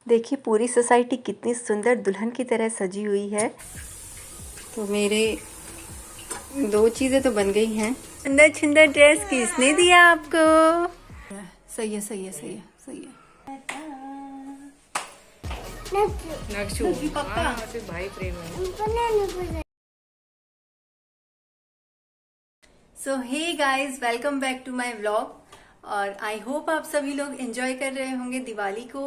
देखिए पूरी सोसाइटी कितनी सुंदर दुल्हन की तरह सजी हुई है। तो मेरे 2 चीज़ें तो बन गई हैं। सुंदर सुंदर ड्रेस किसने दिया आपको? सही है, सही है, सही है, सही है। नक्शू पक्का भाई प्रेम है। So hey guys, welcome back to my vlog. और आई होप आप सभी लोग एंजॉय कर रहे होंगे दिवाली को।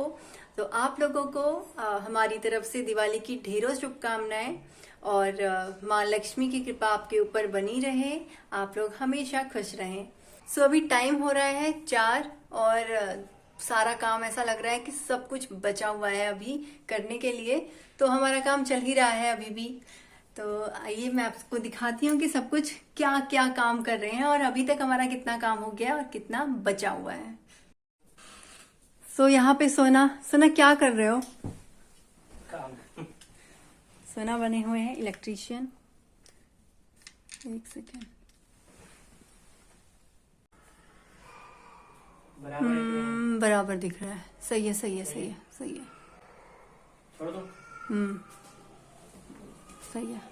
तो आप लोगों को हमारी तरफ से दिवाली की ढेरों शुभकामनाएं और माँ लक्ष्मी की कृपा आपके ऊपर बनी रहे, आप लोग हमेशा खुश रहें। सो अभी टाइम हो रहा है 4 और सारा काम ऐसा लग रहा है कि सब कुछ बचा हुआ है अभी करने के लिए। तो हमारा काम चल ही रहा है अभी भी। तो आइए मैं आपको दिखाती हूँ कि सब कुछ क्या क्या काम कर रहे हैं और अभी तक हमारा कितना काम हो गया और कितना बचा हुआ है। सो यहाँ पे सोना क्या कर रहे हो? काम। सोना बने हुए हैं इलेक्ट्रीशियन। एक सेकेंड। बराबर दिख रहा है। सही है, सही है, सही है, सही है। छोड़ दो। सही है।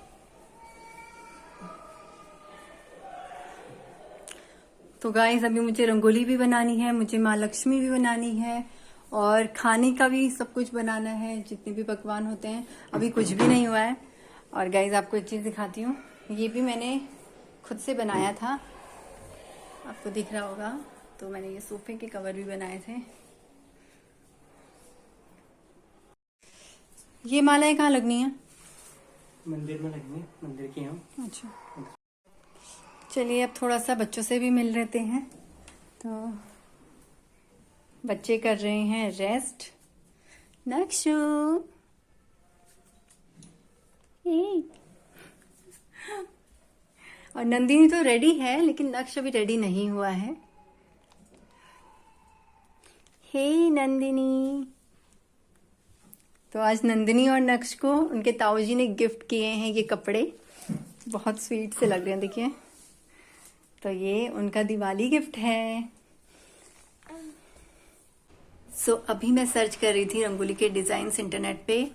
तो गाइस अभी मुझे रंगोली भी बनानी है, मुझे माँ लक्ष्मी भी बनानी है और खाने का भी सब कुछ बनाना है, जितने भी पकवान होते हैं। अभी कुछ भी नहीं हुआ है। और गाइस आपको एक चीज दिखाती हूँ, ये भी मैंने खुद से बनाया था, आपको दिख रहा होगा। तो मैंने ये सोफे के कवर भी बनाए थे। ये मालाएं कहाँ लगनी है? मंदिर में लगनी है, मंदिर की हम। अच्छा, चलिए अब थोड़ा सा बच्चों से भी मिल लेते हैं। तो बच्चे कर रहे हैं रेस्ट। नक्शू और नंदिनी तो रेडी है, लेकिन नक्श अभी रेडी नहीं हुआ है। हे नंदिनी। तो आज नंदिनी और नक्श को उनके ताऊजी ने गिफ्ट किए हैं ये कपड़े, बहुत स्वीट से लग रहे हैं, देखिए। तो ये उनका दिवाली गिफ्ट है। सो अभी मैं सर्च कर रही थी रंगोली के डिजाइन्स इंटरनेट पे,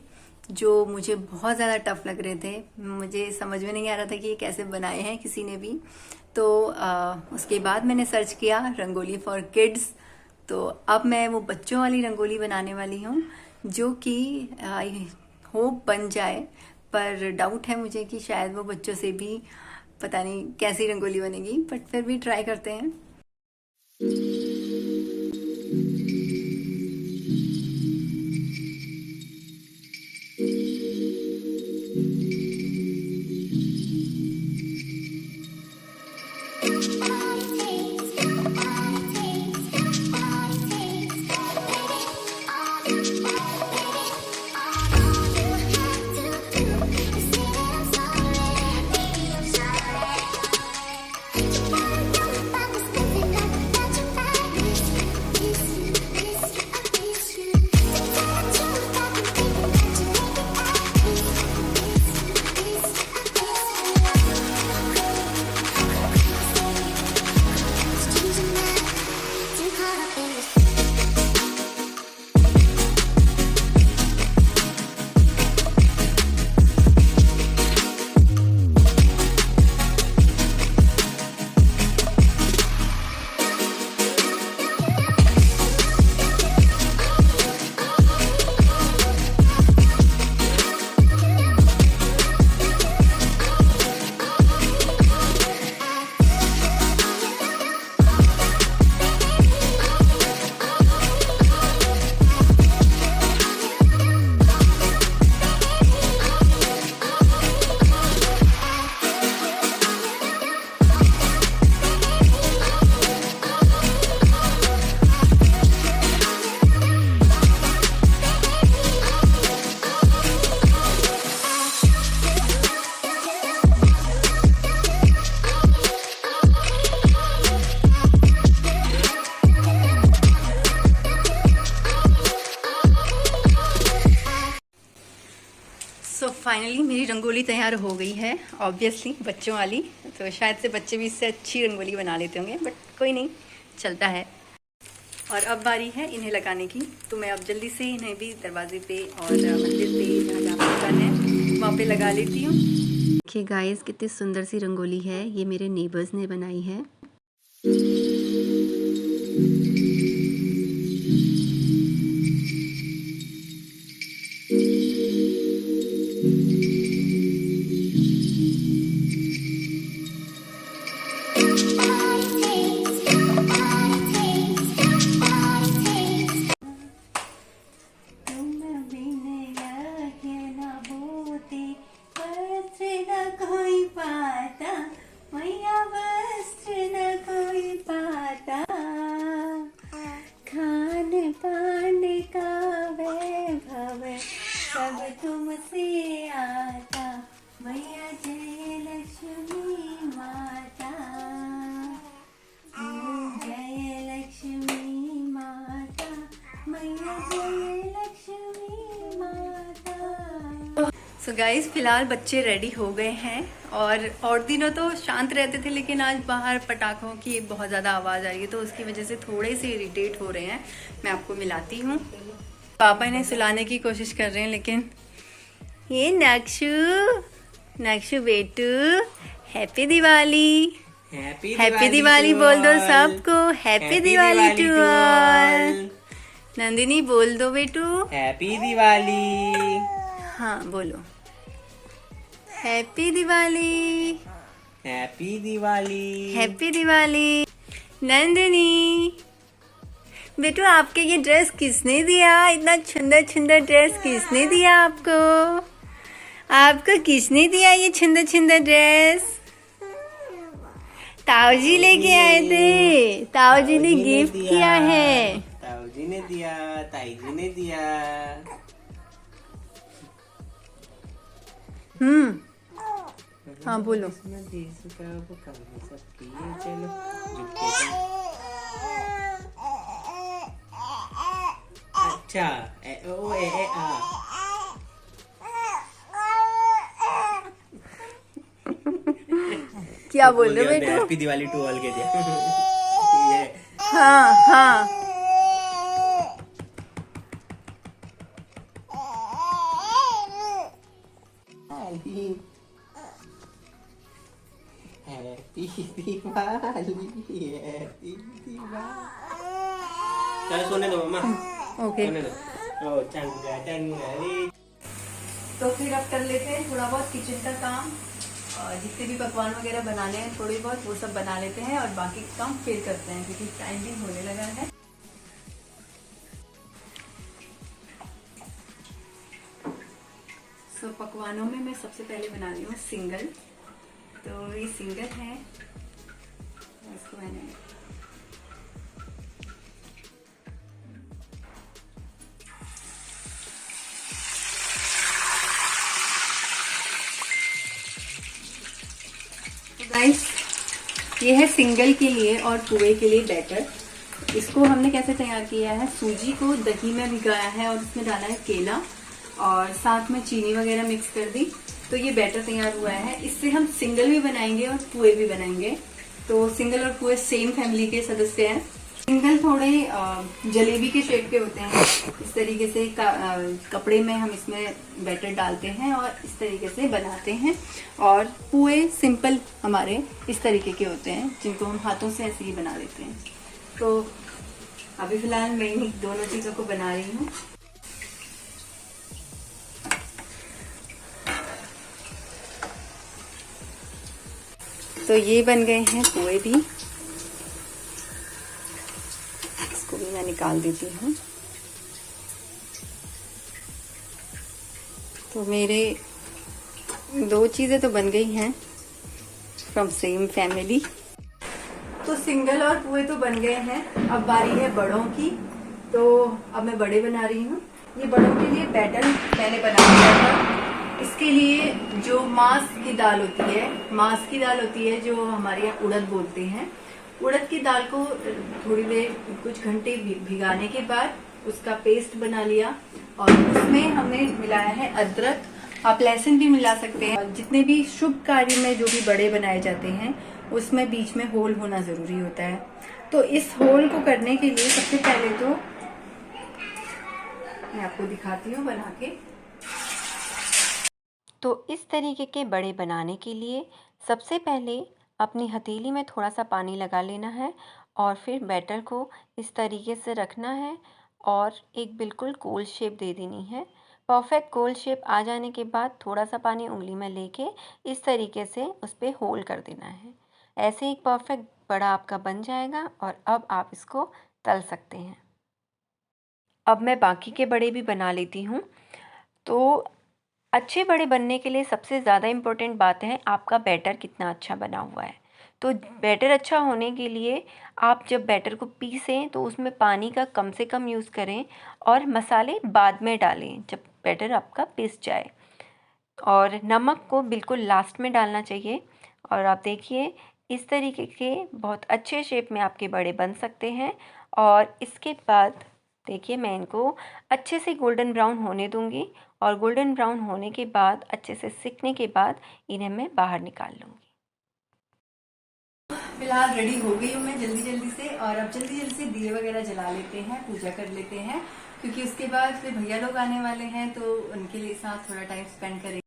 जो मुझे बहुत ज़्यादा टफ लग रहे थे। मुझे समझ में नहीं आ रहा था कि ये कैसे बनाए हैं किसी ने भी। तो उसके बाद मैंने सर्च किया रंगोली फॉर किड्स। तो अब मैं वो बच्चों वाली रंगोली बनाने वाली हूँ, जो कि आई होप बन जाए। पर डाउट है मुझे कि शायद वो बच्चों से भी पता नहीं कैसी रंगोली बनेगी, बट फिर भी ट्राई करते हैं। सो फाइनली मेरी रंगोली तैयार हो गई है, ऑब्वियसली बच्चों वाली। तो शायद से बच्चे भी इससे अच्छी रंगोली बना लेते होंगे, बट कोई नहीं, चलता है। और अब बारी है इन्हें लगाने की। तो मैं अब जल्दी से इन्हें भी दरवाजे पे और मंदिर पे जहाँ जहाँ पे लगाना है वहाँ पे लगा लेती हूँ। देखिए गाइस कितनी सुंदर सी रंगोली है, ये मेरे नेबर्स ने बनाई है। सब तुमसे आता मैया जय लक्ष्मी माता, जय लक्ष्मी माता, मैया जय लक्ष्मी माता। सो गाइस फिलहाल बच्चे रेडी हो गए हैं और दिनों तो शांत रहते थे, लेकिन आज बाहर पटाखों की बहुत ज़्यादा आवाज़ आ रही है तो उसकी वजह से थोड़े से इरिटेट हो रहे हैं। मैं आपको मिलाती हूँ। पापा इन्हें सुलाने की कोशिश कर रहे हैं, लेकिन ये नक्शु बेटू हैप्पी दिवाली, हैप्पी दिवाली बोल दो सबको, happy Diwali to all. Nandini बोल दो बेटू हैप्पी दिवाली। हाँ बोलो happy Diwali, happy Diwali, happy Diwali. Nandini बेटू आपके ये ड्रेस किसने दिया? इतना सुंदर सुंदर ड्रेस किसने दिया आपको? आपको किसने दिया ये सुंदर सुंदर ड्रेस? ताऊ जी लेके आए थे, ताऊ जी ने गिफ्ट किया है। ताऊ जी ने दिया, ताई जी ने दिया। हाँ बोलो। अच्छा ओ ए आ। क्या बोल रहे हो बेटू? हैप्पी दिवाली टू ऑल के दिया। ये हाँ हाँ हैप्पी दिवाली, हैप्पी दिवाली। चलो सोने दो मम्मा, ओके। सोने दो। ओ चंगा चंगा। तो फिर अब कर लेते हैं थोड़ा बहुत किचन का काम, और जितने भी पकवान वगैरह बनाने हैं थोड़ी बहुत वो सब बना लेते हैं और बाकी काम फिर करते हैं क्योंकि टाइम भी होने लगा है। सो पकवानों में मैं सबसे पहले बना रही हूँ सिंगल। तो ये सिंगल है, इसको मैंने गाइस ये है सिंगल के लिए और पुए के लिए बैटर। इसको हमने कैसे तैयार किया है, सूजी को दही में भिगाया है और उसमें डाला है केला और साथ में चीनी वगैरह मिक्स कर दी, तो ये बैटर तैयार हुआ है। इससे हम सिंगल भी बनाएंगे और पुए भी बनाएंगे। तो सिंगल और पुए सेम फैमिली के सदस्य हैं। सिंगल थोड़े जलेबी के शेप के होते हैं, इस तरीके से कपड़े में हम इसमें बैटर डालते हैं और इस तरीके से बनाते हैं। और पुए सिंपल हमारे इस तरीके के होते हैं जिनको हम हाथों से ऐसे ही बना देते हैं। तो अभी फिलहाल मैं इन दोनों चीजों को बना रही हूँ। तो ये बन गए हैं पुए भी, इसको भी मैं निकाल देती हूँ। तो मेरे दो चीजें तो बन गई हैं फ्रॉम सेम फैमिली। तो सिंगल और पुए तो बन गए हैं, अब बारी है बड़ों की। तो अब मैं बड़े बना रही हूँ। ये बड़ों के लिए बैटर मैंने बना दिया था। इसके लिए जो मास की दाल होती है, मास की दाल होती है जो हमारे यहाँ उड़द बोलते हैं, उड़द की दाल को थोड़ी देर कुछ घंटे भिगाने के बाद उसका पेस्ट बना लिया और उसमें हमने मिलाया है अदरक। आप लहसुन भी मिला सकते हैं। जितने भी शुभ कार्य में जो भी बड़े बनाए जाते हैं उसमें बीच में होल होना जरूरी होता है। तो इस होल को करने के लिए सबसे पहले तो मैं आपको दिखाती हूँ बना के। तो इस तरीके के बड़े बनाने के लिए सबसे पहले अपनी हथेली में थोड़ा सा पानी लगा लेना है और फिर बैटर को इस तरीके से रखना है और एक बिल्कुल गोल शेप दे देनी है। परफेक्ट गोल शेप आ जाने के बाद थोड़ा सा पानी उंगली में लेके इस तरीके से उस पर होल कर देना है। ऐसे एक परफेक्ट बड़ा आपका बन जाएगा और अब आप इसको तल सकते हैं। अब मैं बाकी के बड़े भी बना लेती हूँ। तो अच्छे बड़े बनने के लिए सबसे ज़्यादा इम्पोर्टेंट बात है आपका बैटर कितना अच्छा बना हुआ है। तो बैटर अच्छा होने के लिए आप जब बैटर को पीसें तो उसमें पानी का कम से कम यूज़ करें और मसाले बाद में डालें जब बैटर आपका पिस जाए। और नमक को बिल्कुल लास्ट में डालना चाहिए। और आप देखिए इस तरीके के बहुत अच्छे शेप में आपके बड़े बन सकते हैं। और इसके बाद देखिए मैं इनको अच्छे से गोल्डन ब्राउन होने दूंगी और गोल्डन ब्राउन होने के बाद अच्छे से सिकने के बाद इन्हें मैं बाहर निकाल लूँगी। फिलहाल रेडी हो गई हूँ मैं जल्दी से। और अब जल्दी से दिए वगैरह जला लेते हैं, पूजा कर लेते हैं, क्योंकि उसके बाद फिर भैया लोग आने वाले हैं तो उनके लिए साथ थोड़ा टाइम स्पेंड करेंगे।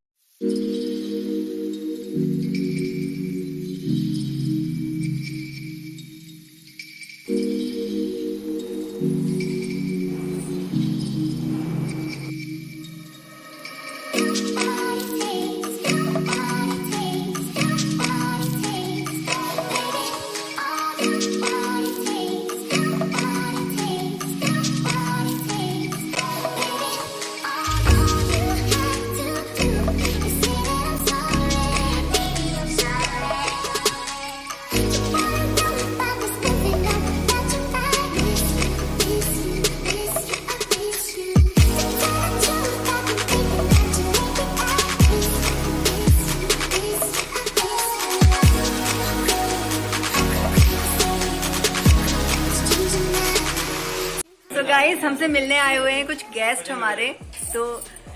तो गाइस हमसे मिलने आए हुए हैं कुछ गेस्ट हमारे। तो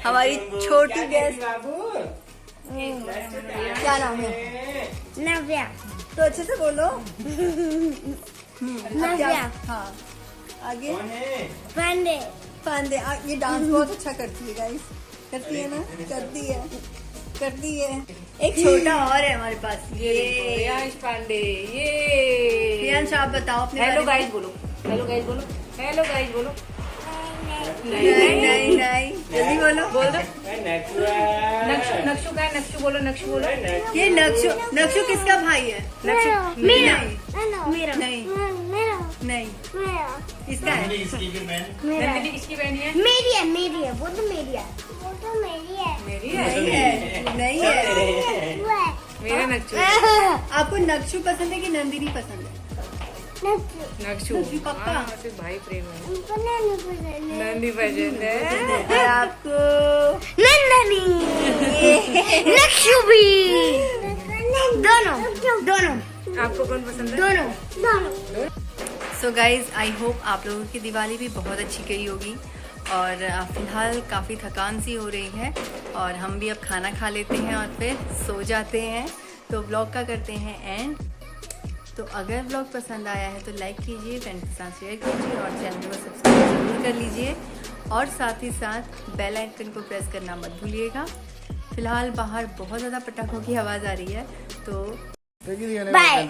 हमारी छोटी गेस्ट, क्या नाम है? नव्या। तो अच्छे से बोलो। नव्या। हाँ आगे पांडे। पांडे। ये डांस बहुत अच्छा करती है गाइस, करती है ना? करती है। एक छोटा और है हमारे पास, ये प्रियांश पांडे। ये प्रियांश आप बताओ अपने हेलो बारे गाइस बोलो, हेलो गाइस बोलो, हेलो गाइस बोलो। में। नहीं जल्दी बोलो। बोल दो। नक्शु का है, नक्शु बोलो, नक्शु बोलो। ये नक्शु किसका भाई है? नक्शु मेरा। मेरा नहीं नहीं इसका है। नंदिनी किसकी बहन है? मेरी है वो तो मेरी है। मेरी नहीं है। मेरा नक्शु। आपको नक्शु पसंद है कि नंदिनी पसंद है? नक्शु पक्का? हाँ, सिर्फ भाई प्रेम है। नंदी पसंद है। और आपको? नंदनी। नक्शु भी। दोनों आपको कौन पसंद है? दोनों। सो गाइज आई होप आप लोगों की दिवाली भी बहुत अच्छी गई होगी। और फिलहाल काफ़ी थकान सी हो रही है और हम भी अब खाना खा लेते हैं और फिर सो जाते हैं। तो ब्लॉग का करते हैं एंड। तो अगर ब्लॉग पसंद आया है तो लाइक कीजिए, फ्रेंड्स के साथ शेयर कीजिए और चैनल को सब्सक्राइब जरूर कर लीजिए। और साथ ही साथ बेल आइकन को प्रेस करना मत भूलिएगा। फिलहाल बाहर बहुत ज़्यादा पटाखों की आवाज़ आ रही है तो बाय।